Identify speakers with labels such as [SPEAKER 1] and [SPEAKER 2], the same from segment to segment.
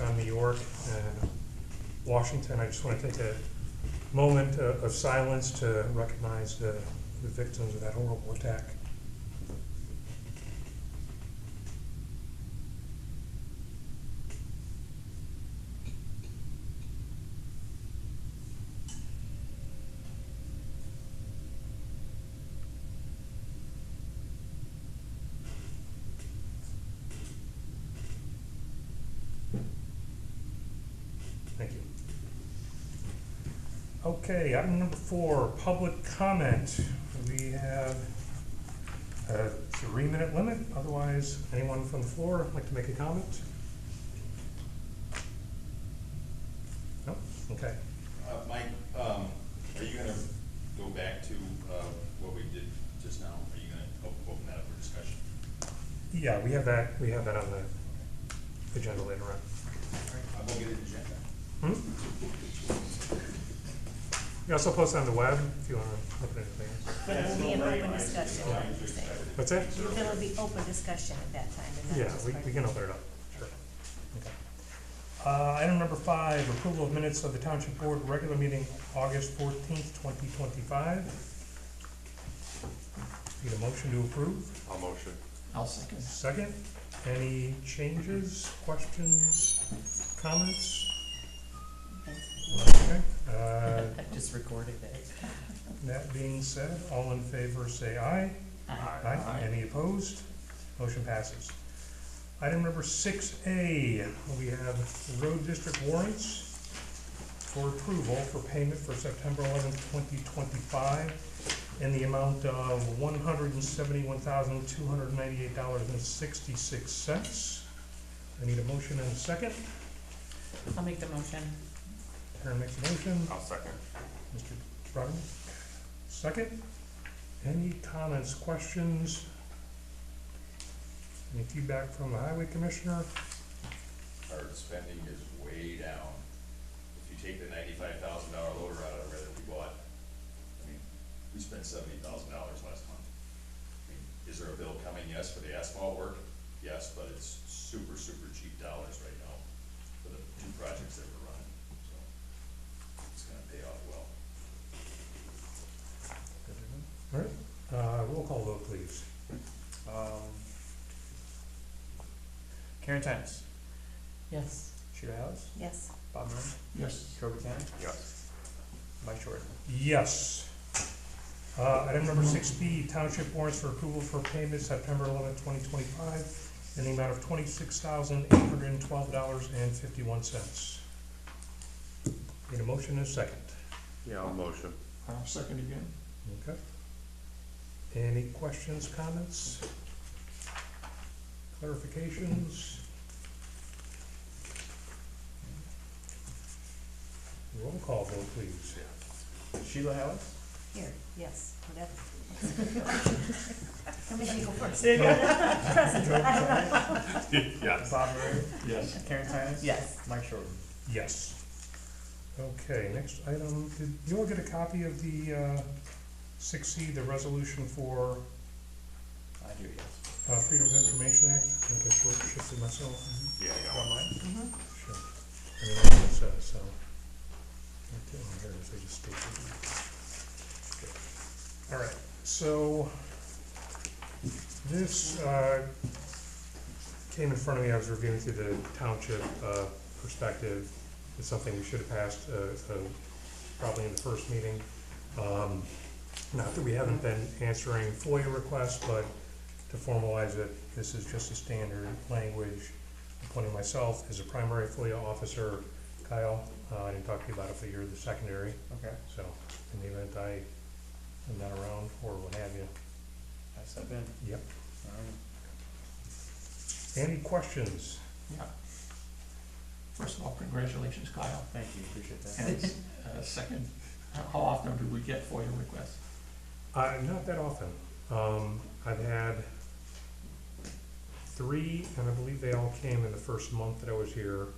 [SPEAKER 1] on New York and Washington. I just want to take a moment of silence to recognize the victims of that horrible attack. Thank you. Okay, item number 4, public comment. We have a 3-minute limit. Otherwise, anyone from the floor like to make a comment? No? Okay.
[SPEAKER 2] Mike, are you going to go back to what we did just now? Are you going to open that up for discussion?
[SPEAKER 1] Yeah, we have that on the agenda later on.
[SPEAKER 2] I'll go get an agenda.
[SPEAKER 1] You also post it on the web if you want to look at anything.
[SPEAKER 3] But it will be an open discussion, like you're saying.
[SPEAKER 1] What's that?
[SPEAKER 3] There will be open discussion at that time. And not
[SPEAKER 1] Yeah,
[SPEAKER 3] just
[SPEAKER 1] we can open it up. Sure. Okay. Item number 5, approval of minutes of the Township Board regular meeting August 14th, 2025. Need a motion to approve?
[SPEAKER 4] I'll motion.
[SPEAKER 5] I'll second.
[SPEAKER 1] Second. Any changes, questions, comments? Okay.
[SPEAKER 5] Just recorded it.
[SPEAKER 1] That being said, all in favor say aye. Aye. Any opposed? Motion passes. Item number 6A, we have road district warrants for approval for payment for September 11th, 2025 in the amount of $171,298.66. I need a motion and a second.
[SPEAKER 5] I'll make the motion.
[SPEAKER 1] Karen makes a motion.
[SPEAKER 4] I'll second.
[SPEAKER 1] Mr. Broderick, second. Any comments, questions? Any feedback from the highway commissioner?
[SPEAKER 2] Our spending is way down. If you take the $95,000 loader out of there that we bought, I mean, we spent $70,000 last month. I mean, is there a bill coming? Yes, for the asphalt work? Yes, but it's super, super cheap dollars right now for the 2 projects that we're running. So it's gonna pay off well.
[SPEAKER 1] All right, roll call vote, please.
[SPEAKER 5] Karen Titus.
[SPEAKER 6] Yes.
[SPEAKER 5] Sheila Hallis.
[SPEAKER 3] Yes.
[SPEAKER 5] Bob Murray.
[SPEAKER 4] Yes.
[SPEAKER 5] Troy Buchanan.
[SPEAKER 4] Yes.
[SPEAKER 5] Mike Short.
[SPEAKER 1] Yes. Item number 6B, township warrants for approval for payment September 11th, 2025 in the amount of $26,812.51. Need a motion and a second.
[SPEAKER 4] Yeah, I'll motion.
[SPEAKER 5] I'll second again.
[SPEAKER 1] Okay. Any questions, comments, clarifications? Roll call vote, please.
[SPEAKER 5] Sheila Hallis.
[SPEAKER 3] Here, yes, whatever. Commissioner, you go first.
[SPEAKER 4] Yes.
[SPEAKER 5] Bob Murray.
[SPEAKER 4] Yes.
[SPEAKER 5] Karen Titus.
[SPEAKER 6] Yes.
[SPEAKER 5] Mike Short.
[SPEAKER 1] Yes. Okay, next item, did you all get a copy of the 6C, the resolution for
[SPEAKER 5] I do, yes.
[SPEAKER 1] Freedom of Information Act? I think I shifted myself.
[SPEAKER 4] Yeah, I got
[SPEAKER 5] Got
[SPEAKER 4] one.
[SPEAKER 5] mine?
[SPEAKER 1] Sure. I mean, that's what it says, so. Okay, here it is, I just stated it. All right, so this came in front of me. I was reviewing through the township perspective. It's something we should have passed probably in the first meeting. Not that we haven't been answering FOIA requests, but to formalize it, this is just a standard language. Appointing myself as a primary FOIA officer. Kyle, I didn't talk to you about it, but you're the secondary.
[SPEAKER 5] Okay.
[SPEAKER 1] So in the event I am not around or what have you.
[SPEAKER 5] I step in.
[SPEAKER 1] Yep.
[SPEAKER 5] All right.
[SPEAKER 1] Any questions?
[SPEAKER 7] Yeah. First of all, congratulations, Kyle.
[SPEAKER 5] Thank you, appreciate that.
[SPEAKER 7] And second, how often do we get FOIA requests?
[SPEAKER 1] Not that often. I've had 3, and I believe they all came in the first month that I was here.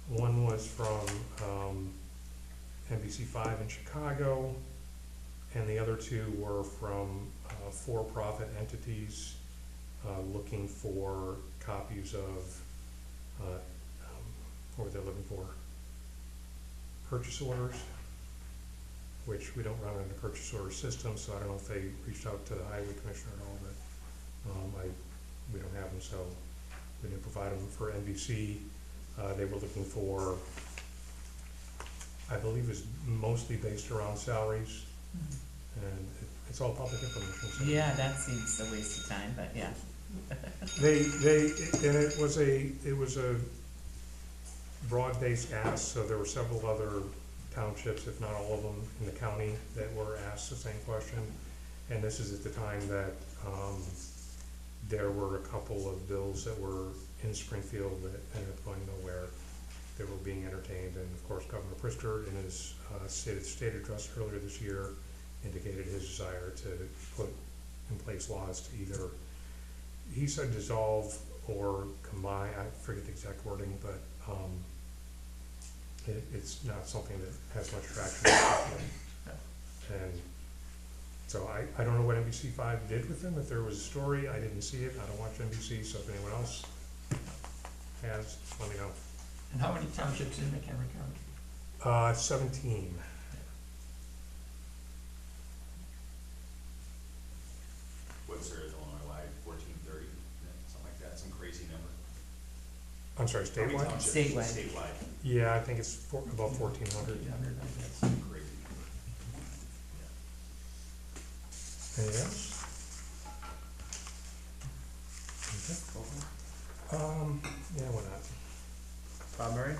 [SPEAKER 1] One was from NBC5 in Chicago, and the other 2 were from for-profit entities looking for copies of for? Purchase orders, which we don't run in the purchase order system, so I don't know if they reached out to the highway commissioner at all, but, we don't have them, so we didn't provide them for NBC. They were looking for, I believe it's mostly based around salaries, and it's all public information, so.
[SPEAKER 6] Yeah, that seems a waste of time, but yeah.
[SPEAKER 1] And it was a broad-based ask, so there were several other townships, if not all of them, in the county that were asked the same question. And this is at the time that, there were a couple of bills that were in Springfield that ended up going nowhere. They were being entertained, and of course, Governor Pritzker, in his state address earlier this year, indicated his desire to put in place laws to either, he said dissolve or combine, I forget the exact wording, but it's not something that has much traction. And so I don't know what NBC5 did with them. If there was a story, I didn't see it. I don't watch NBC, so if anyone else has, let me know.
[SPEAKER 7] And how many townships in McHenry County?
[SPEAKER 1] 17.
[SPEAKER 2] What's there, Illinois wide, 1430, something like that, some crazy number?
[SPEAKER 1] I'm sorry,
[SPEAKER 2] How many
[SPEAKER 1] statewide?
[SPEAKER 2] townships?
[SPEAKER 6] Statewide.
[SPEAKER 2] Statewide,
[SPEAKER 1] Yeah, I think it's about 1,400.
[SPEAKER 7] 1,400, I guess.
[SPEAKER 2] crazy number.
[SPEAKER 1] Anything else? Okay. Yeah, why not?
[SPEAKER 5] Bob Murray,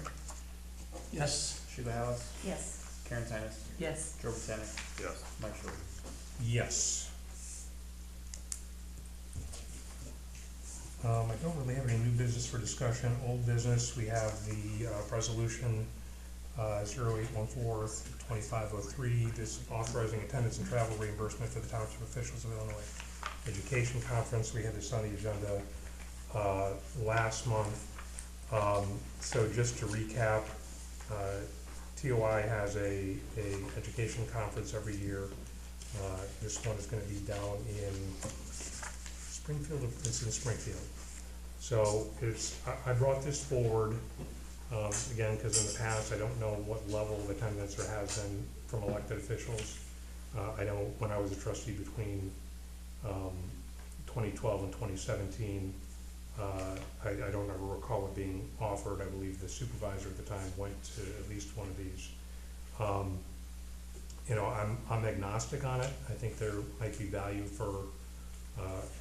[SPEAKER 7] Yes.
[SPEAKER 5] Sheila Hallis,
[SPEAKER 3] Yes.
[SPEAKER 5] Karen Tinis,
[SPEAKER 6] Yes.
[SPEAKER 5] Joe Botanic,
[SPEAKER 4] Yes.
[SPEAKER 5] Mike Short.
[SPEAKER 1] Yes. I don't really have any new business for discussion. Old business, we have the resolution 0814-2503, this authorizing attendance and travel reimbursement for the township officials of Illinois Education Conference. We had this on the agenda last month. So just to recap, TOI has a education conference every year. This one is gonna be down in Springfield, it's in Springfield. So I brought this forward, again, because in the past, I don't know what level of attendance there has been from elected officials. I know when I was a trustee between 2012 and 2017, I don't ever recall it being offered. I believe the supervisor at the time went to at least one of these. I'm agnostic on it. I think there might be value for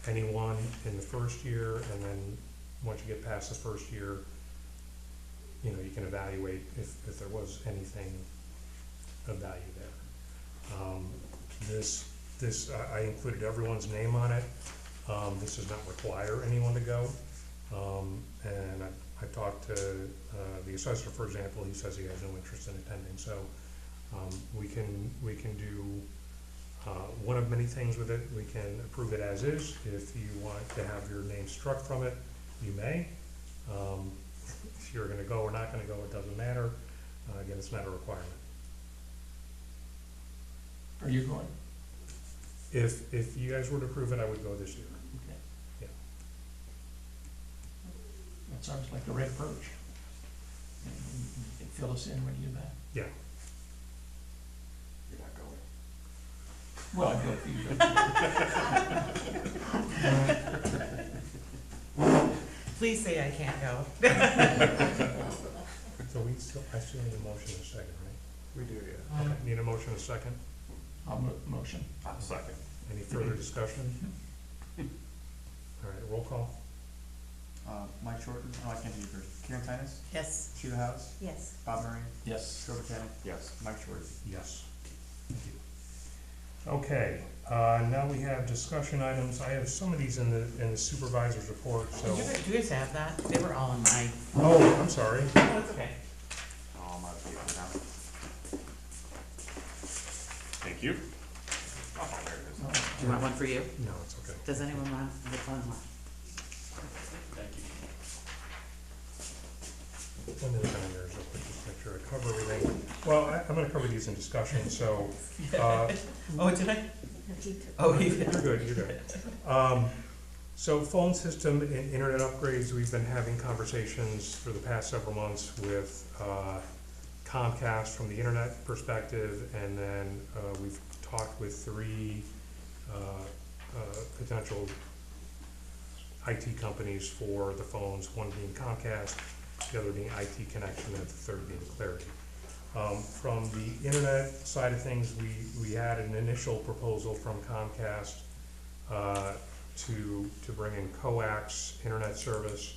[SPEAKER 1] anyone in the first year, and then once you get past the first year, you can evaluate if there was anything of value there. I included everyone's name on it. This does not require anyone to go. And I talked to the assessor, for example. He says he has no interest in attending. So we can do one of many things with it. We can approve it as is. If you want to have your name struck from it, you may. If you're going to go or not going to go, it doesn't matter. Again, it's not a requirement.
[SPEAKER 7] Are you going?
[SPEAKER 1] If you guys were to approve it, I would go this year.
[SPEAKER 7] Okay.
[SPEAKER 1] Yeah.
[SPEAKER 7] That sounds like a red perch. And you can fill us in when you get back.
[SPEAKER 1] Yeah.
[SPEAKER 2] You're not going.
[SPEAKER 7] Well, I'd go if you go.
[SPEAKER 6] Please say I can't go.
[SPEAKER 1] So I still need a motion in a second, right?
[SPEAKER 5] We do, yeah.
[SPEAKER 1] Okay, need a motion in a second?
[SPEAKER 7] I'll motion.
[SPEAKER 4] Second.
[SPEAKER 1] Any further discussion? All right, roll call?
[SPEAKER 5] Mike Short, I can't do you first. Karen Tinis,
[SPEAKER 6] Yes.
[SPEAKER 5] Sheila Hallis,
[SPEAKER 3] Yes.
[SPEAKER 5] Bob Murray,
[SPEAKER 7] Yes.
[SPEAKER 5] Joe Botanic,
[SPEAKER 4] Yes.
[SPEAKER 5] Mike Short.
[SPEAKER 1] Yes. Thank you. Okay, now we have discussion items. I have some of these in the supervisor's report, so.
[SPEAKER 6] Do you guys have that? They were all in mine.
[SPEAKER 1] Oh, I'm sorry.
[SPEAKER 6] Oh, that's okay.
[SPEAKER 4] All my people now. Thank you. Oh, there it is.
[SPEAKER 6] Do you want one for you?
[SPEAKER 1] No, it's okay.
[SPEAKER 6] Does anyone want the fun one?
[SPEAKER 2] Thank you.
[SPEAKER 1] One of the vendors, I'll put just make sure I cover everything. Well, I'm gonna cover these in discussion, so,
[SPEAKER 6] Oh, did I?
[SPEAKER 3] No, he took.
[SPEAKER 6] Oh, you
[SPEAKER 1] you're good, you're good. So phone system and internet upgrades, we've been having conversations for the past several months with Comcast from the internet perspective, and then we've talked with three potential IT companies for the phones, one being Comcast, the other being IT Connection, and the third being Clarity. From the internet side of things, we had an initial proposal from Comcast to bring in coax internet service,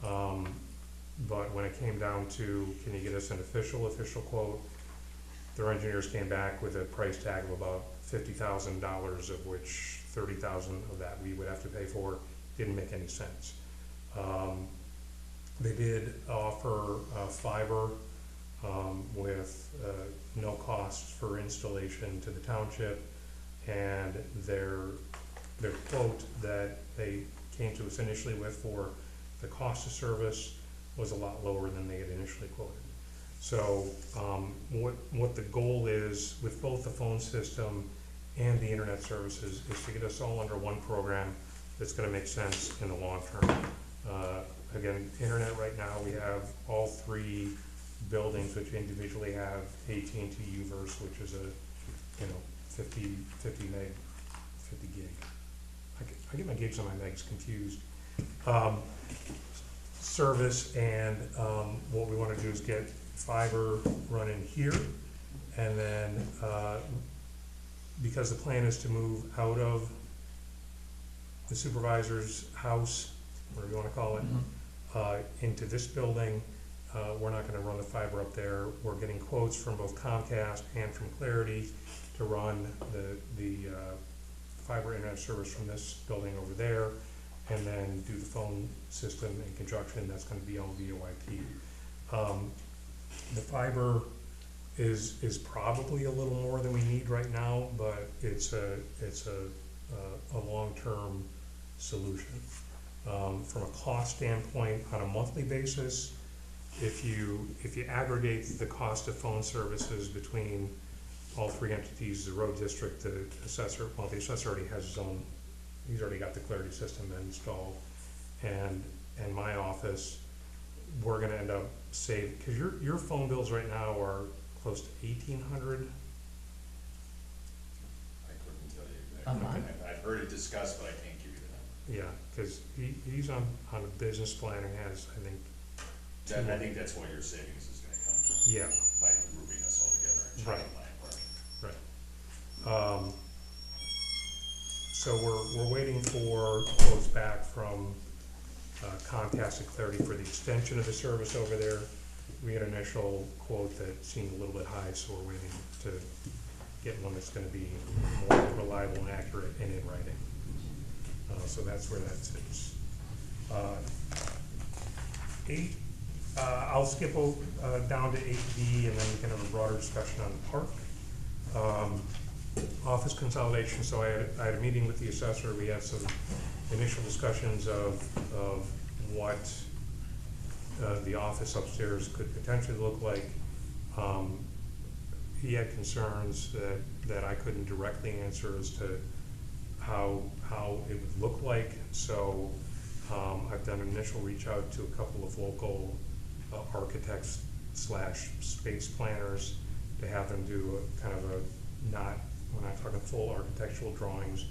[SPEAKER 1] but when it came down to, can you get us an official quote, their engineers came back with a price tag of about $50,000, of which $30,000 of that we would have to pay for. Didn't make any sense. They did offer fiber with no cost for installation to the township, and their quote that they came to us initially with for the cost of service was a lot lower than they had initially quoted. So what the goal is with both the phone system and the internet services is to get us all under one program that's going to make sense in the long term. Again, internet right now, we have all three buildings which individually have AT&T Uverse, which is a 50 meg, 50 gig. I get my gigs and my megs confused. Service, and what we want to do is get fiber running here, and then because the plan is to move out of the supervisor's house, whatever you want to call it, into this building. We're not going to run the fiber up there. We're getting quotes from both Comcast and from Clarity to run the fiber internet service from this building over there, and then do the phone system in conjunction. That's going to be on VoIP. The fiber is probably a little more than we need right now, but it's a long-term solution. From a cost standpoint, on a monthly basis, if you aggregate the cost of phone services between all three entities, the road district, the assessor, well, the assessor already has his own, he's already got the Clarity system installed, and my office, we're gonna end up saving, because your phone bills right now are close to $1,800.
[SPEAKER 2] I couldn't tell you
[SPEAKER 6] A
[SPEAKER 2] exactly.
[SPEAKER 6] month?
[SPEAKER 2] I've heard it discussed, but I can't give you the number.
[SPEAKER 1] Yeah, because he's on a business plan and has, I think,
[SPEAKER 2] I think that's where your savings is gonna come from,
[SPEAKER 1] yeah,
[SPEAKER 2] by grouping us all together and
[SPEAKER 1] Right.
[SPEAKER 2] trying to line work.
[SPEAKER 1] So we're waiting for quotes back from Comcast and Clarity for the extension of the service over there. We had an initial quote that seemed a little bit high, so we're waiting to get one that's gonna be more reliable and accurate and in writing. So that's where that sits. I'll skip down to 8B, and then we can have a broader discussion on the park. Office consolidation, so I had a meeting with the assessor. We had some initial discussions of what the office upstairs could potentially look like. He had concerns that I couldn't directly answer as to how it would look like, so I've done an initial reach out to a couple of local architects / space planners to have them do a kind of a, we're not talking full architectural drawings,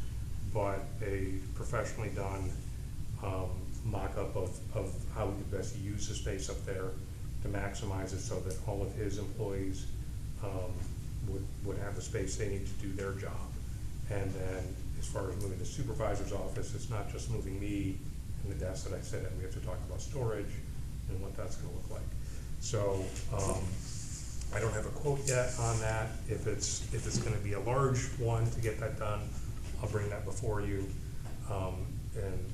[SPEAKER 1] but a professionally done mock-up of how we could best use the space up there to maximize it so that all of his employees would have the space they need to do their job. And then as far as moving the supervisor's office, it's not just moving me and the desk that I sit at. We have to talk about storage and what that's gonna look like. So I don't have a quote yet on that. If it's gonna be a large one to get that done, I'll bring that before you. And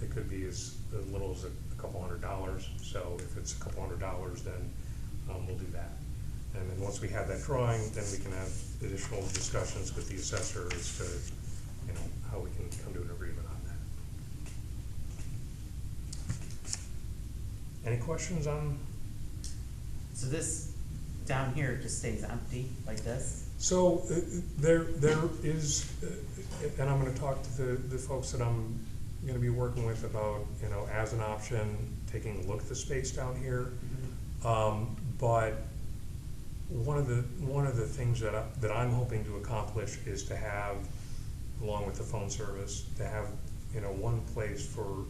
[SPEAKER 1] it could be as little as a couple $100. So if it's a couple $100, then we'll do that. And then once we have that drawing, then we can have additional discussions with the assessor as to, how we can come to an agreement on that. Any questions on?
[SPEAKER 6] So this down here just stays empty like this?
[SPEAKER 1] So there is, and I'm gonna talk to the folks that I'm gonna be working with about, you know, as an option, taking a look at the space down here. But one of the things that I'm hoping to accomplish is to have, along with the phone service, to have, you know, one place for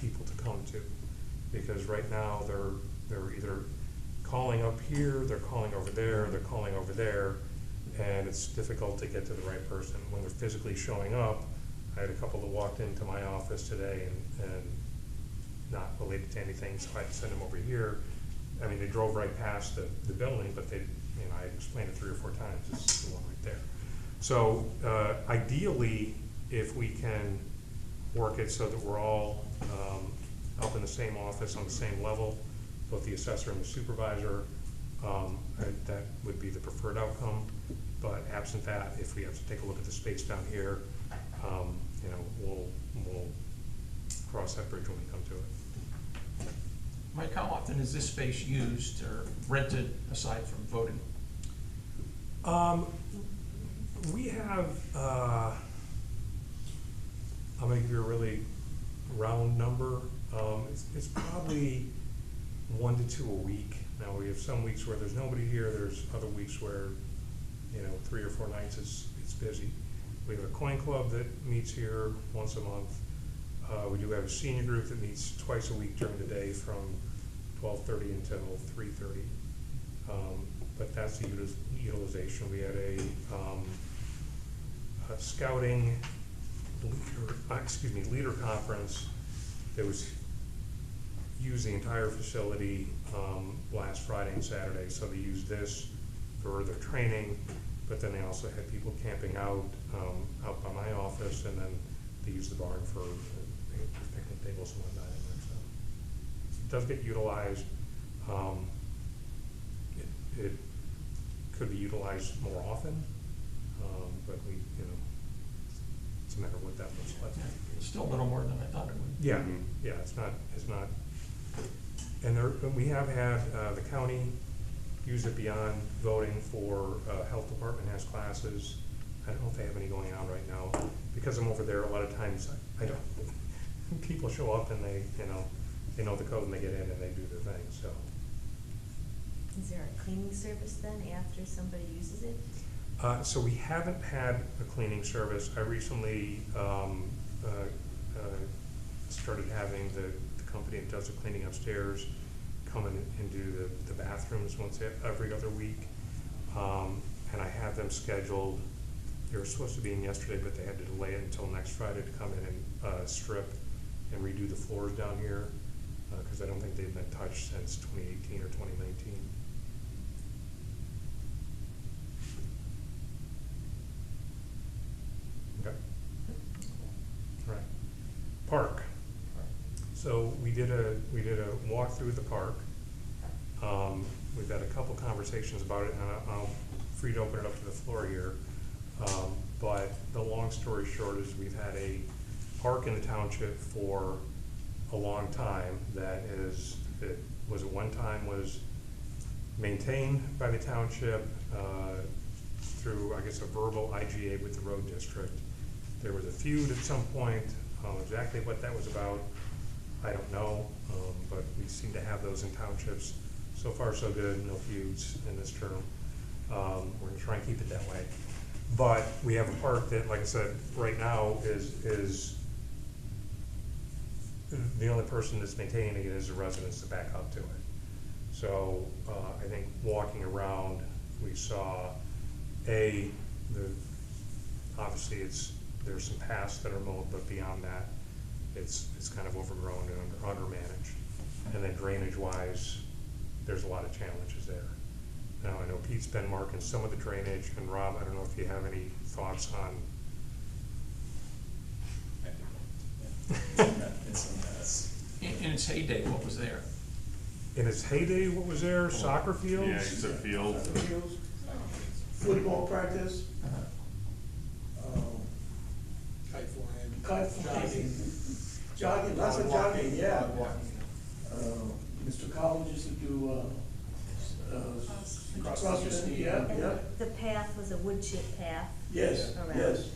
[SPEAKER 1] people to come to. Because right now, they're either calling up here, they're calling over there, they're calling over there, and it's difficult to get to the right person. When they're physically showing up, I had a couple that walked into my office today and not related to anything, so I had to send them over here. I mean, they drove right past the building, but they, you know, I explained it 3 or 4 times, it's the one right there. So, ideally, if we can work it so that we're all, up in the same office on the same level, both the assessor and the supervisor, that would be the preferred outcome. But absent that, if we have to take a look at the space down here, you know, we'll cross that bridge when we come to it.
[SPEAKER 7] Mike, how often is this space used or rented aside from voting?
[SPEAKER 1] We have, I'm gonna give you a really round number. It's probably 1 to 2 a week. Now, we have some weeks where there's nobody here, there's other weeks where, you know, 3 or 4 nights it's busy. We have a coin club that meets here once a month. We do have a senior group that meets twice a week during the day from 12:30 until 3:30. But that's the utilization. We had a scouting leader conference that was used the entire facility last Friday and Saturday. So they used this for their training, but then they also had people camping out by my office, and then they used the barn for picnic tables and whatnot in there. So it does get utilized. It could be utilized more often, but we, you know, it's a matter of what that looks like.
[SPEAKER 7] It's still a little more than I thought it would.
[SPEAKER 1] Yeah, yeah, it's not, and there, we have had, the county use it beyond voting for, health department has classes. I don't know if they have any going on right now, because I'm over there a lot of times, I don't, people show up and they, you know, they know the code and they get in and they do their thing, so.
[SPEAKER 3] Is there a cleaning service then after somebody uses it?
[SPEAKER 1] So we haven't had a cleaning service. I recently started having the company that does the cleaning upstairs come in and do the bathrooms once every other week. And I have them scheduled. They were supposed to be in yesterday, but they had to delay it until next Friday to come in and strip and redo the floors down here, because I don't think they've been touched since 2018 or 2019. Okay. Right. Park. So we did a walk through the park. We've had a couple conversations about it, and I'm free to open it up to the floor here. But the long story short is we've had a park in the township for a long time that was at one time was maintained by the township through, I guess, a verbal IGA with the road district. There was a feud at some point. Exactly what that was about, I don't know, but we seem to have those in townships. So far, so good, no feuds in this term. We're gonna try and keep it that way. But we have a park that, like I said, right now is the only person that's maintaining it is the residents that back up to it. So I think walking around, we saw obviously there's some paths that are mowed, but beyond that, it's kind of overgrown and undermanaged. And then drainage-wise, there's a lot of challenges there. Now, I know Pete's been marking some of the drainage, and Rob, I don't know if you have any thoughts on.
[SPEAKER 2] It's a mess.
[SPEAKER 7] In its heyday, what was there?
[SPEAKER 1] In its heyday, what was there? Soccer fields?
[SPEAKER 4] Yeah, it's a field.
[SPEAKER 8] Fields, football practice, kite flying, jogging, lots of jogging, yeah. Mr. Collins used to do, CrossFit, yeah,
[SPEAKER 3] And
[SPEAKER 8] yeah,
[SPEAKER 3] the path was a wood chip path
[SPEAKER 8] yes,
[SPEAKER 3] around.
[SPEAKER 8] yes.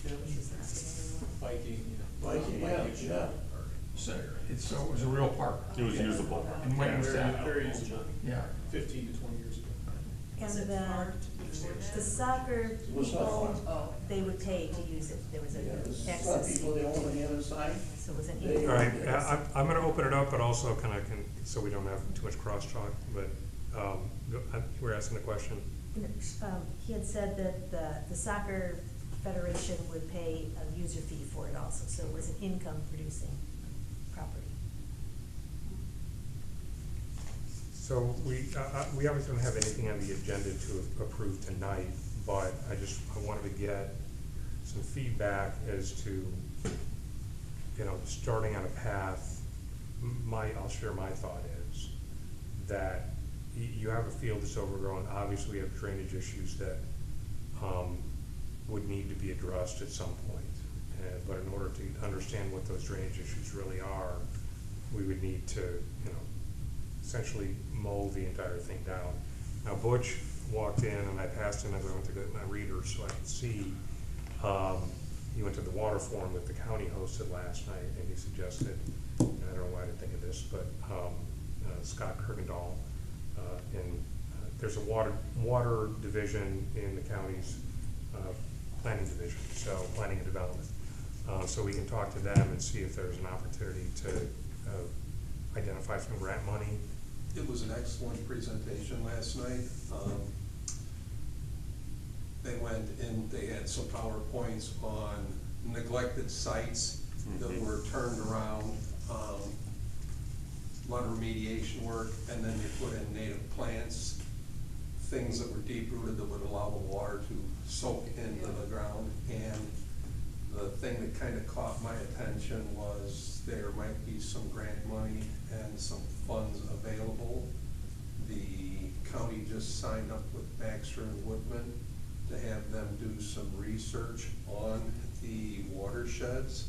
[SPEAKER 3] Which is not the other one.
[SPEAKER 9] Biking,
[SPEAKER 8] Like, yeah.
[SPEAKER 7] So it was a real park.
[SPEAKER 4] It was usable.
[SPEAKER 7] And when was that?
[SPEAKER 9] Very usable,
[SPEAKER 7] Yeah.
[SPEAKER 9] 15 to 20 years ago.
[SPEAKER 3] And the soccer
[SPEAKER 8] Was not
[SPEAKER 3] people,
[SPEAKER 8] fun.
[SPEAKER 3] they would pay to use it, there was
[SPEAKER 8] Yeah,
[SPEAKER 3] an
[SPEAKER 8] there's some
[SPEAKER 3] access
[SPEAKER 8] people,
[SPEAKER 3] fee,
[SPEAKER 8] they own the other side.
[SPEAKER 3] so it was an
[SPEAKER 8] They-
[SPEAKER 1] All
[SPEAKER 3] income.
[SPEAKER 1] right, I'm gonna open it up, but also so we don't have too much crosstalk, but, we're asking the question.
[SPEAKER 3] He had said that the soccer federation would pay a user fee for it also, so it was an income producing property.
[SPEAKER 1] So we obviously don't have anything on the agenda to approve tonight, but I wanted to get some feedback as to, starting on a path. I'll share my thought is that you have a field that's overgrown. Obviously, we have drainage issues that would need to be addressed at some point. But in order to understand what those drainage issues really are, we would need to, essentially mow the entire thing down. Now, Butch walked in and I passed him as I went to get my reader so I could see. He went to the water forum that the county hosted last night and he suggested, and I don't know why I didn't think of this, but Scott Kirkendall, there's a water division in the county's planning division, so planning and development. So we can talk to them and see if there's an opportunity to identify some grant money.
[SPEAKER 10] It was an excellent presentation last night. They went and they had some PowerPoints on neglected sites that were turned around, a lot of remediation work, and then they put in native plants, things that were deep rooted that would allow the water to soak into the ground. And the thing that kind of caught my attention was there might be some grant money and some funds available. The county just signed up with Baxter and Woodman to have them do some research on the watersheds.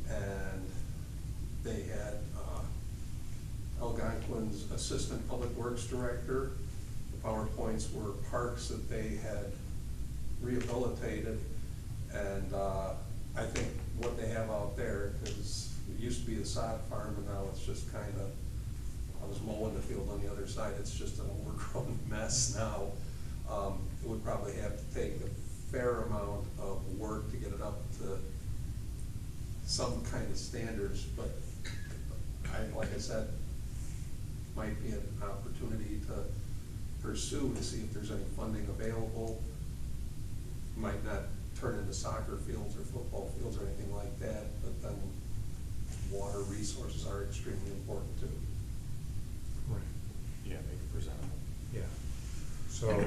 [SPEAKER 10] And they had Algonquin's Assistant Public Works Director. The PowerPoints were parks that they had rehabilitated. And I think what they have out there, because it used to be a sod farm and now it's just kind of, I was mowing the field on the other side, it's just an overgrown mess now. It would probably have to take a fair amount of work to get it up to some kind of standards, but like I said, might be an opportunity to pursue to see if there's any funding available. Might not turn into soccer fields or football fields or anything like that, but then water resources are extremely important too.
[SPEAKER 1] Right.
[SPEAKER 4] Yeah, make it presentable.
[SPEAKER 1] Yeah. So,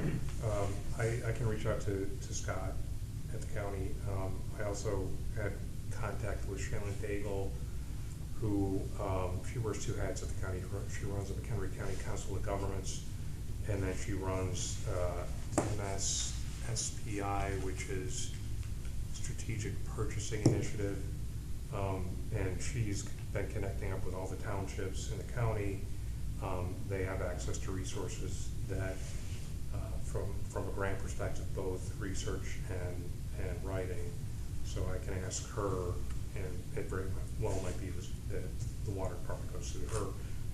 [SPEAKER 1] I can reach out to Scott at the county. I also had contact with Shannon Daigle, who, she wears two hats at the county. She runs the McHenry County Council of Governments, and then she runs, SPI, which is Strategic Purchasing Initiative. And she's been connecting up with all the townships in the county. They have access to resources that, from a grant perspective, both research and writing. So I can ask her, and it very well might be that the water department goes through her,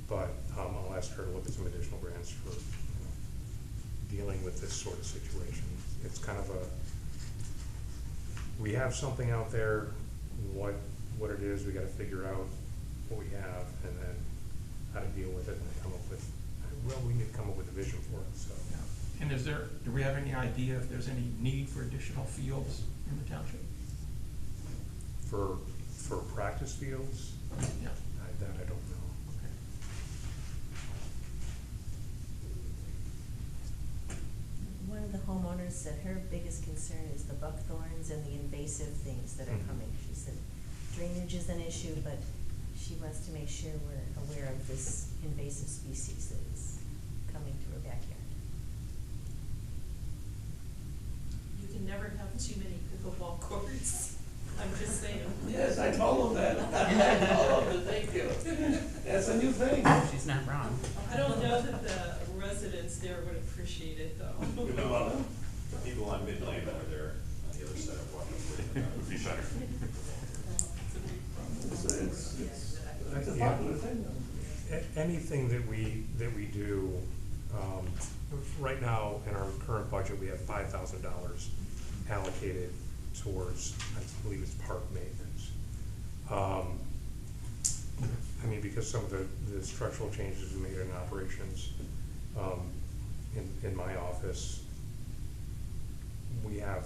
[SPEAKER 1] but I'll ask her to look at some additional grants for dealing with this sort of situation. It's kind of we have something out there, what it is, we gotta figure out what we have, and then how to deal with it, and come up with, we need to come up with a vision for it, so.
[SPEAKER 7] Yeah. And do we have any idea if there's any need for additional fields in the township?
[SPEAKER 1] For practice fields,
[SPEAKER 7] Yeah.
[SPEAKER 1] that I don't know.
[SPEAKER 7] Okay.
[SPEAKER 3] One of the homeowners said her biggest concern is the buckthorns and the invasive things that are coming. She said drainage is an issue, but she wants to make sure we're aware of this invasive species that is coming to her backyard.
[SPEAKER 11] You can never have too many pickleball courts. I'm just saying.
[SPEAKER 8] Yes, I told them that. I told them to thank you. That's a new thing.
[SPEAKER 6] She's not wrong.
[SPEAKER 11] I don't know that the residents there would appreciate it though.
[SPEAKER 2] You know, the people on Midland over there on the other side of Washington.
[SPEAKER 4] Would be better.
[SPEAKER 11] It's a big
[SPEAKER 8] It's a
[SPEAKER 1] Yeah.
[SPEAKER 8] popular thing.
[SPEAKER 1] Anything that we do, right now, in our current budget, we have $5,000 allocated towards, I believe it's park maintenance. I mean, because some of the structural changes we made in operations, in my office, we have,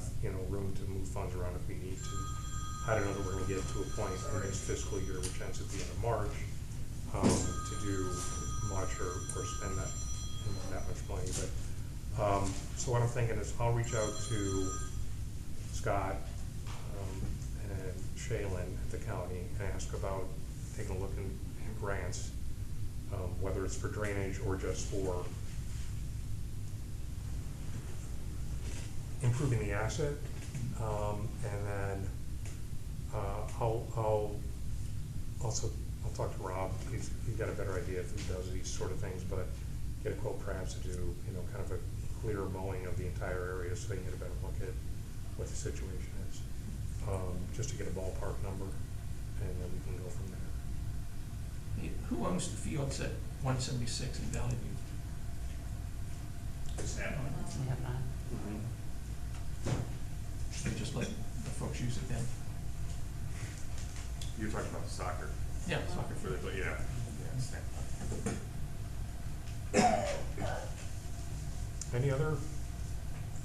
[SPEAKER 1] room to move funds around if we need to. I don't know that we're gonna get to a point in this fiscal year, which ends at the end of March, to do much or spend that much money, but, so what I'm thinking is I'll reach out to Scott, and Shaylin at the county and ask about taking a look in grants, whether it's for drainage or just for improving the asset, and then, I'll talk to Rob, he's got a better idea if he does these sort of things, but get a quote perhaps to do, kind of a clear mowing of the entire area so you can get a better look at what the situation is, just to get a ballpark number, and then we can go from there.
[SPEAKER 7] Hey, who owns the fields at 176 in Valley View?
[SPEAKER 2] Snap-on.
[SPEAKER 6] We have not.
[SPEAKER 7] They just let the folks use it then?
[SPEAKER 4] You're talking about the soccer,
[SPEAKER 7] Yeah, soccer
[SPEAKER 4] for
[SPEAKER 7] field.
[SPEAKER 4] the, yeah, snap.
[SPEAKER 1] Any other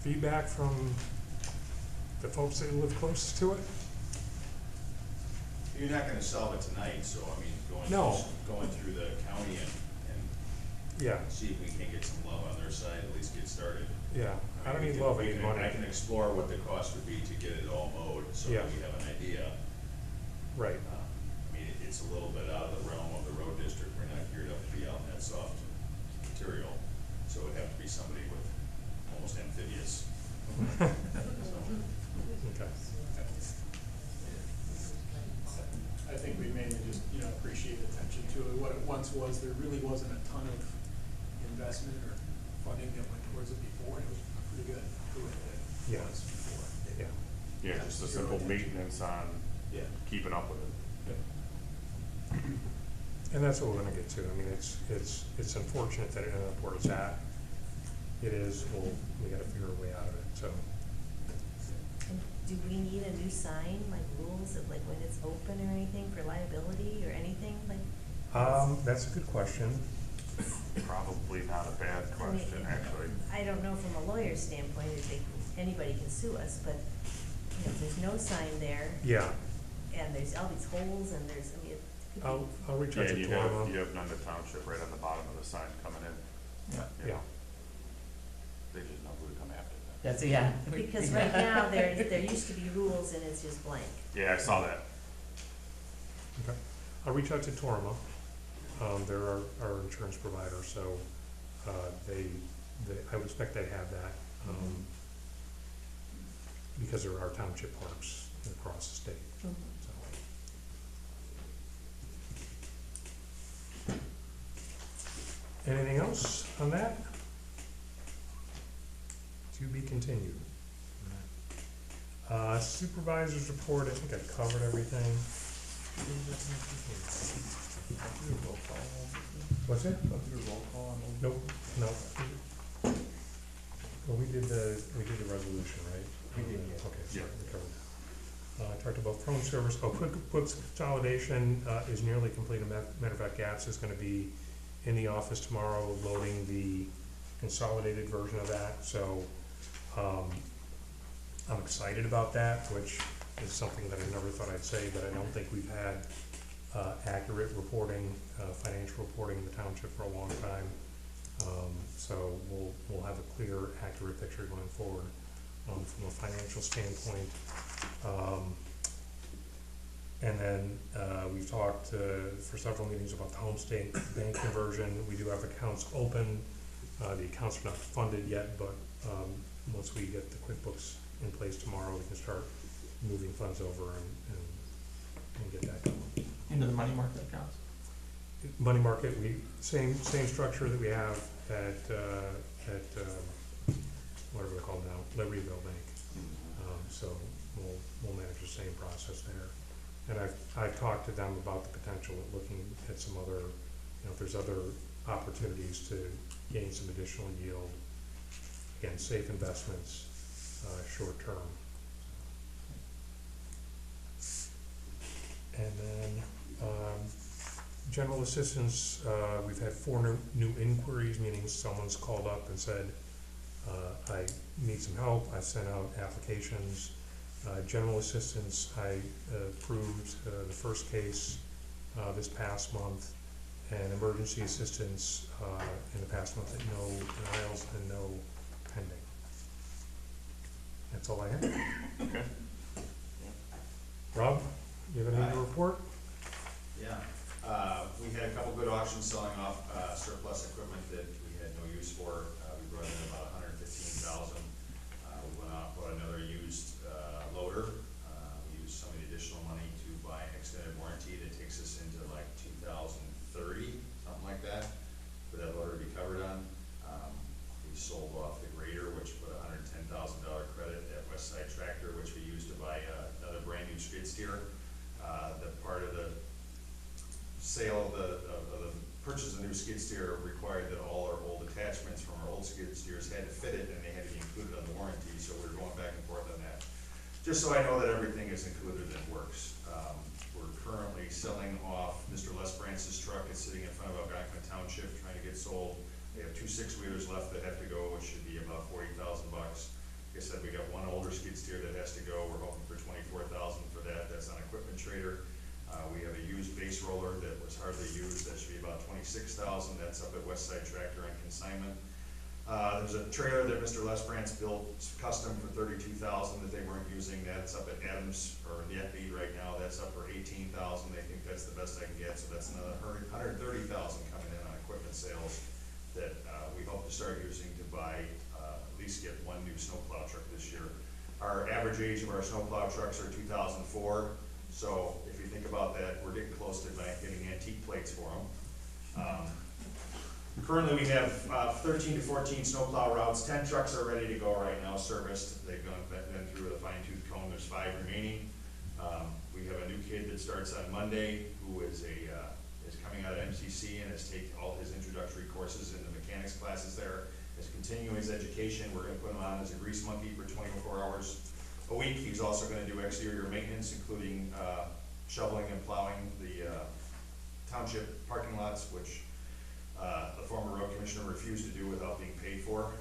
[SPEAKER 1] feedback from the folks that live closest to it?
[SPEAKER 2] You're not gonna solve it tonight, so I mean,
[SPEAKER 1] No.
[SPEAKER 2] going through the county and
[SPEAKER 1] Yeah,
[SPEAKER 2] see if we can get some love on their side, at least get started.
[SPEAKER 1] yeah, I don't
[SPEAKER 2] We
[SPEAKER 1] need
[SPEAKER 2] can-
[SPEAKER 1] love,
[SPEAKER 2] we
[SPEAKER 1] I need
[SPEAKER 2] can-
[SPEAKER 1] money.
[SPEAKER 2] I can explore what the cost would be to get it all mowed, so
[SPEAKER 1] Yeah.
[SPEAKER 2] that we have an idea.
[SPEAKER 1] Right,
[SPEAKER 2] I mean, it's a little bit out of the realm of the road district, we're not geared up to be out in that soft material, so it'd have to be somebody with almost amphibious. So,
[SPEAKER 1] okay.
[SPEAKER 9] I think we mainly just, appreciate attention to it. What it once was, there really wasn't a ton of investment or funding that went towards it before. It was pretty good for what it
[SPEAKER 1] Yeah.
[SPEAKER 9] was before.
[SPEAKER 1] Yeah,
[SPEAKER 4] Yeah, just a simple maintenance on
[SPEAKER 9] Yeah.
[SPEAKER 4] keeping up with it.
[SPEAKER 1] and that's what we're gonna get to. I mean, it's unfortunate that it ended up where it's at. It is, we gotta figure a way out of it, so.
[SPEAKER 3] And do we need a new sign, like rules of like when it's open or anything for liability or anything like?
[SPEAKER 1] That's a good question.
[SPEAKER 4] Probably not a bad
[SPEAKER 3] I mean,
[SPEAKER 4] question, actually.
[SPEAKER 3] I don't know from a lawyer's standpoint, if anybody can sue us, but, if there's no sign there
[SPEAKER 1] Yeah,
[SPEAKER 3] and there's all these holes and there's, it could be.
[SPEAKER 1] I'll reach
[SPEAKER 4] Yeah,
[SPEAKER 1] out to
[SPEAKER 4] and you
[SPEAKER 1] Torma.
[SPEAKER 4] have Nunda Township right on the bottom of the sign coming in.
[SPEAKER 7] Yeah.
[SPEAKER 1] Yeah,
[SPEAKER 4] They just know who to come after then.
[SPEAKER 6] That's, yeah.
[SPEAKER 3] Because right now, there used to be rules and it's just blank.
[SPEAKER 4] Yeah, I saw that.
[SPEAKER 1] okay. I'll reach out to Torma. They're our insurance provider, so, I would expect they have that, because there are township parks across the state, so. Anything else on that? To be continued. Supervisors report, I think I covered everything. What's it? Nope, no. Well, we did the resolution, right?
[SPEAKER 5] We did, yeah.
[SPEAKER 1] Okay, so
[SPEAKER 4] Yeah.
[SPEAKER 1] we covered that. I talked about phone service, QuickBooks consolidation, is nearly complete. Matter of fact, Gats is gonna be in the office tomorrow loading the consolidated version of that, so, I'm excited about that, which is something that I never thought I'd say, but I don't think we've had, accurate reporting, financial reporting in the township for a long time. So we'll have a clear, accurate picture going forward, from a financial standpoint. And then, we've talked, for several meetings about the home state bank conversion. We do have accounts open. The accounts are not funded yet, but, once we get the QuickBooks in place tomorrow, we can start moving funds over and get that going.
[SPEAKER 7] Into the money market accounts?
[SPEAKER 1] Money market, same structure that we have at, whatever they're called now, Libertyville Bank. So we'll manage the same process there. And I've talked to them about the potential of looking at some other, if there's other opportunities to gain some additional yield. Again, safe investments, short term. And then, general assistance, we've had 4 new inquiries, meaning someone's called up and said, I need some help, I've sent out applications. General assistance, I approved the first case this past month, and emergency assistance in the past month at no denials and no pending. That's all I have.
[SPEAKER 4] Okay.
[SPEAKER 1] Rob, you have anything to report?
[SPEAKER 2] Yeah, we had a couple good auctions selling off surplus equipment that we had no use for. We brought in about $115,000. We went out and bought another used loader. We used some of the additional money to buy an extended warranty that takes us into like 2030, something like that, for that loader to be covered on. We sold off the grader, which put a $110,000 credit at Westside Tractor, which we used to buy another brand new skid steer. The part of the sale of the purchase of the new skid steer required that all our old attachments from our old skid steers had to fit it, and they had to be included on the warranty, so we were going back and forth on that. Just so I know that everything is included and works. We're currently selling off Mr. Les Brance's truck. It's sitting in front of Algonquin Township trying to get sold. We have 2 6-wheelers left that have to go, which should be about $40,000. Like I said, we got one older skid steer that has to go. We're hoping for $24,000 for that. That's on Equipment Trader. We have a used base roller that was hardly used. That should be about $26,000. That's up at Westside Tractor on consignment. There's a trailer that Mr. Les Brance built custom for $32,000 that they weren't using. That's up at Adams, or the FB right now. That's up for $18,000. They think that's the best I can get. So that's another $130,000 coming in on equipment sales that we hope to start using to buy, at least get one new snowplow truck this year. Our average age of our snowplow trucks are 2004. So if you think about that, we're getting close to getting antique plates for them. Currently, we have 13 to 14 snowplow routes. 10 trucks are ready to go right now, serviced. They've been through with a fine-tooth comb. There's 5 remaining. We have a new kid that starts on Monday who is coming out of MCC and has taken all his introductory courses in the mechanics classes there. Is continuing his education. We're going to put him on as a grease monkey for 24 hours a week. He's also going to do exterior maintenance, including shoveling and plowing the township parking lots, which the former road commissioner refused to do without being paid for.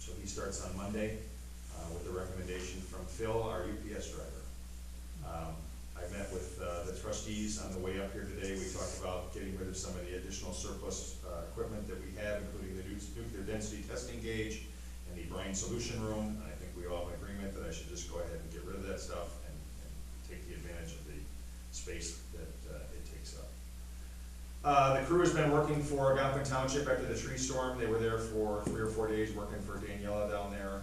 [SPEAKER 2] So he starts on Monday with the recommendation from Phil, our UPS driver. I met with the trustees on the way up here today. We talked about getting rid of some of the additional surplus equipment that we have, including the nuclear density testing gauge and the brine solution room. And I think we all have an agreement that I should just go ahead and get rid of that stuff and take the advantage of the space that it takes up. The crew has been working for Algonquin Township after the tree storm. They were there for 3 or 4 days working for Daniela down there.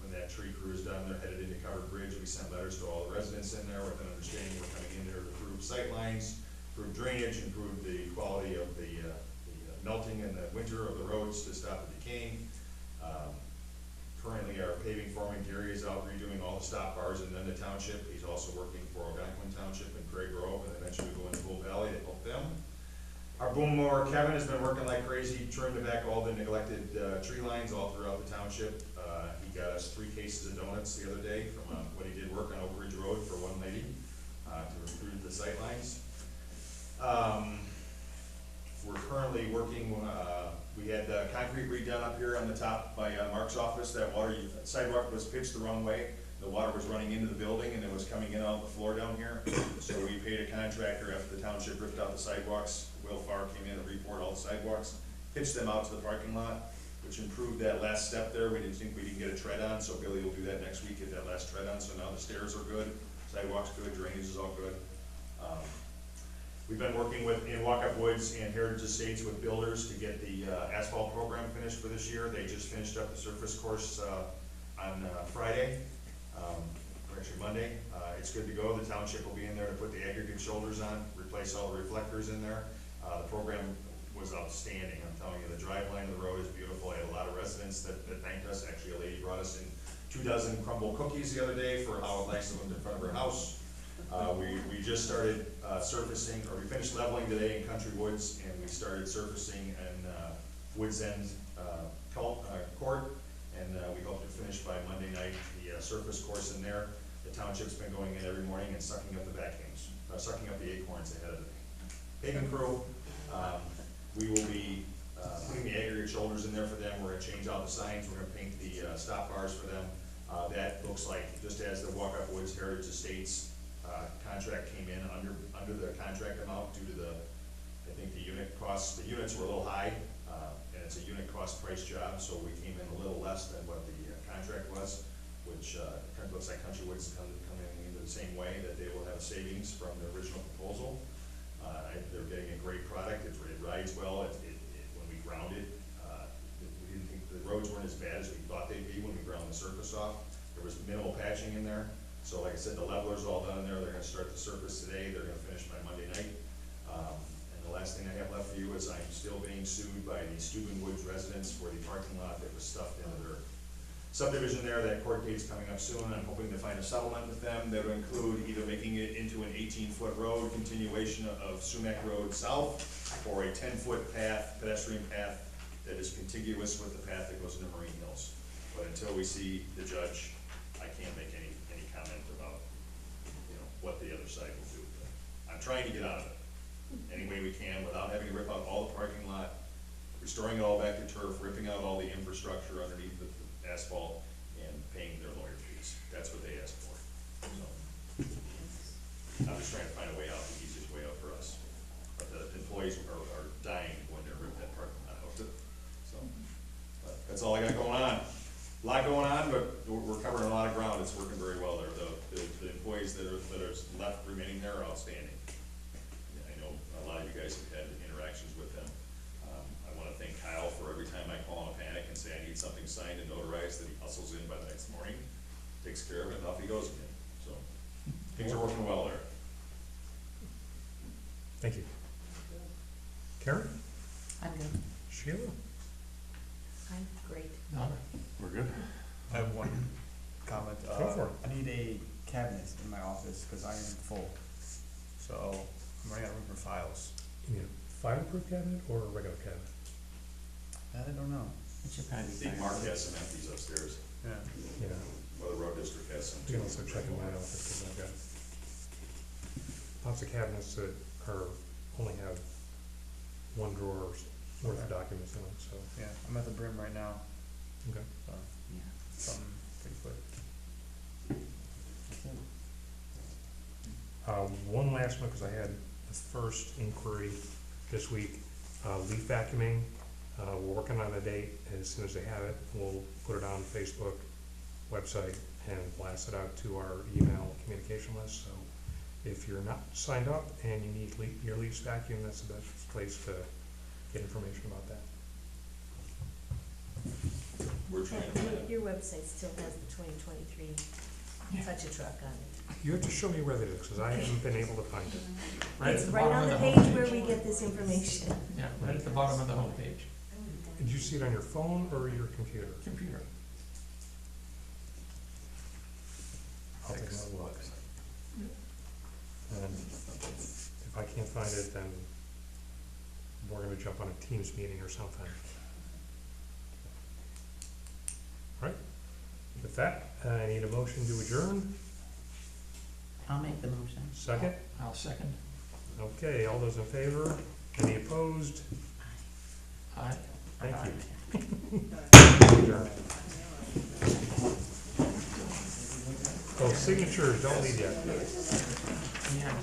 [SPEAKER 2] When that tree crew is done, they're headed into Covered Bridge. We sent letters to all the residents in there with an understanding we're coming in there to improve sight lines, improve drainage, improve the quality of the melting in the winter of the roads to stop the decaying. Currently, our paving foreman Gary is out redoing all the stop bars in Nunda Township. He's also working for Algonquin Township and Craig Grove, and eventually go into Bull Valley to help them. Our boom mower Kevin has been working like crazy, trimming back all the neglected tree lines all throughout the township. He got us 3 cases of donuts the other day from what he did work on Oak Ridge Road for one lady to improve the sight lines. We're currently working, we had concrete redone up here on the top by Mark's office. That sidewalk was pitched the wrong way. The water was running into the building and it was coming in off the floor down here. So we paid a contractor after the township ripped out the sidewalks. Will Farr came in and repoured all the sidewalks, pitched them out to the parking lot, which improved that last step there. We didn't think we didn't get a tread on, so Billy will do that next week, get that last tread on. So now the stairs are good, sidewalks good, drainage is all good. We've been working in Walkup Woods and Heritage Estates with builders to get the asphalt program finished for this year. They just finished up the surface course on Friday, or actually Monday. It's good to go. The township will be in there to put the aggregate shoulders on, replace all the reflectors in there. The program was outstanding. I'm telling you, the drive line of the road is beautiful. I had a lot of residents that thanked us. Actually, a lady brought us in 2 dozen crumble cookies the other day for how nice of them in front of her house. We just started surfacing, or we finished leveling today in Country Woods, and we started surfacing in Woods End Court, and we hope to finish by Monday night the surface course in there. The township's been going in every morning and sucking up the vacuums, sucking up the acorns ahead of the paving crew. We will be putting the aggregate shoulders in there for them. We're gonna change out the signs, we're gonna paint the stop bars for them. That looks like, just as the Walk Up Woods Heritage Estates contract came in under the contract amount due to the, I think the unit costs, the units were a little high, and it's a unit cost price job, so we came in a little less than what the contract was, which kind of looks like Country Woods coming in the same way, that they will have savings from the original proposal. They're getting a great product, it rides well, when we ground it, we didn't think, the roads weren't as bad as we thought they'd be when we ground the surface off. There was minimal patching in there, so like I said, the leveler's all done in there, they're gonna start the surface today, they're gonna finish by Monday night. And the last thing I have left for you is I'm still being sued by the Steuben Woods residents for the parking lot that was stuffed into their subdivision there. That court date's coming up soon. I'm hoping to find a settlement with them that would include either making it into an 18-foot road, continuation of Sumac Road South, or a 10-foot path, pedestrian path, that is contiguous with the path that goes into Marine Hills. But until we see the judge, I can't make any comment about, what the other side will do. But I'm trying to get out of it any way we can without having to rip out all the parking lot, restoring it all back to turf, ripping out all the infrastructure underneath the asphalt, and paying their lawyer fees. That's what they asked for. So I'm just trying to find a way out, the easiest way out for us. But the employees are dying when they're ripping that parking lot out. So, but that's all I got going on. A lot going on, but we're covering a lot of ground. It's working very well there. The employees that are left remaining there are outstanding. I know a lot of you guys have had interactions with them. I want to thank Kyle for every time I call in a panic and say I need something signed and notarized, that he hustles in by the next morning, takes care of it, and off he goes again. So things are working well there.
[SPEAKER 1] Thank you. Karen?
[SPEAKER 6] I'm good.
[SPEAKER 1] Sheila?
[SPEAKER 3] I'm great.
[SPEAKER 7] Donna?
[SPEAKER 4] We're good.
[SPEAKER 5] I have one comment.
[SPEAKER 1] Go for it.
[SPEAKER 5] I need a cabinet in my office because I am full. So I'm running out of room for files.
[SPEAKER 1] You need a fireproof cabinet or a regular cabinet?
[SPEAKER 5] That I don't know.
[SPEAKER 6] What's your kind
[SPEAKER 2] I
[SPEAKER 6] of
[SPEAKER 2] think Mark has some empties upstairs.
[SPEAKER 5] Yeah.
[SPEAKER 1] Yeah.
[SPEAKER 2] Well, the road district has some
[SPEAKER 1] You
[SPEAKER 2] too.
[SPEAKER 1] can also check in my office, because I've got lots of cabinets that only have one drawer's worth of documents in them, so,
[SPEAKER 5] Yeah. I'm at the brim right now.
[SPEAKER 1] okay.
[SPEAKER 5] So
[SPEAKER 6] Yeah.
[SPEAKER 5] something pretty quick.
[SPEAKER 1] One last one, because I had the first inquiry this week, leaf vacuuming. We're working on a date. As soon as they have it, we'll put it on Facebook, website, and blast it out to our email communication list. So if you're not signed up and you need your leaves vacuumed, that's the best place to get information about that.
[SPEAKER 2] We're trying to find it.
[SPEAKER 3] Your website still has the 2023 Touch-a-Truck on it.
[SPEAKER 1] You have to show me where that is, because I haven't been able to find it.
[SPEAKER 7] Right
[SPEAKER 3] It's
[SPEAKER 7] at the
[SPEAKER 3] right
[SPEAKER 7] bottom
[SPEAKER 3] on
[SPEAKER 7] of
[SPEAKER 3] the
[SPEAKER 7] the
[SPEAKER 3] page
[SPEAKER 7] homepage.
[SPEAKER 3] where we get this information.
[SPEAKER 7] Yeah, right at the bottom of the homepage,
[SPEAKER 1] Did you see it on your phone or your computer?
[SPEAKER 7] computer.
[SPEAKER 1] I'll take another look. And if I can't find it, then we're gonna jump on a Teams meeting or something. All right, with that, I need a motion to adjourn.
[SPEAKER 6] I'll make the motion.
[SPEAKER 1] Second?
[SPEAKER 7] I'll second.
[SPEAKER 1] Okay, all those in favor? Any opposed?
[SPEAKER 7] Aye.
[SPEAKER 1] Thank you. Adjourned. Oh, signatures, don't leave yet.
[SPEAKER 7] Yeah.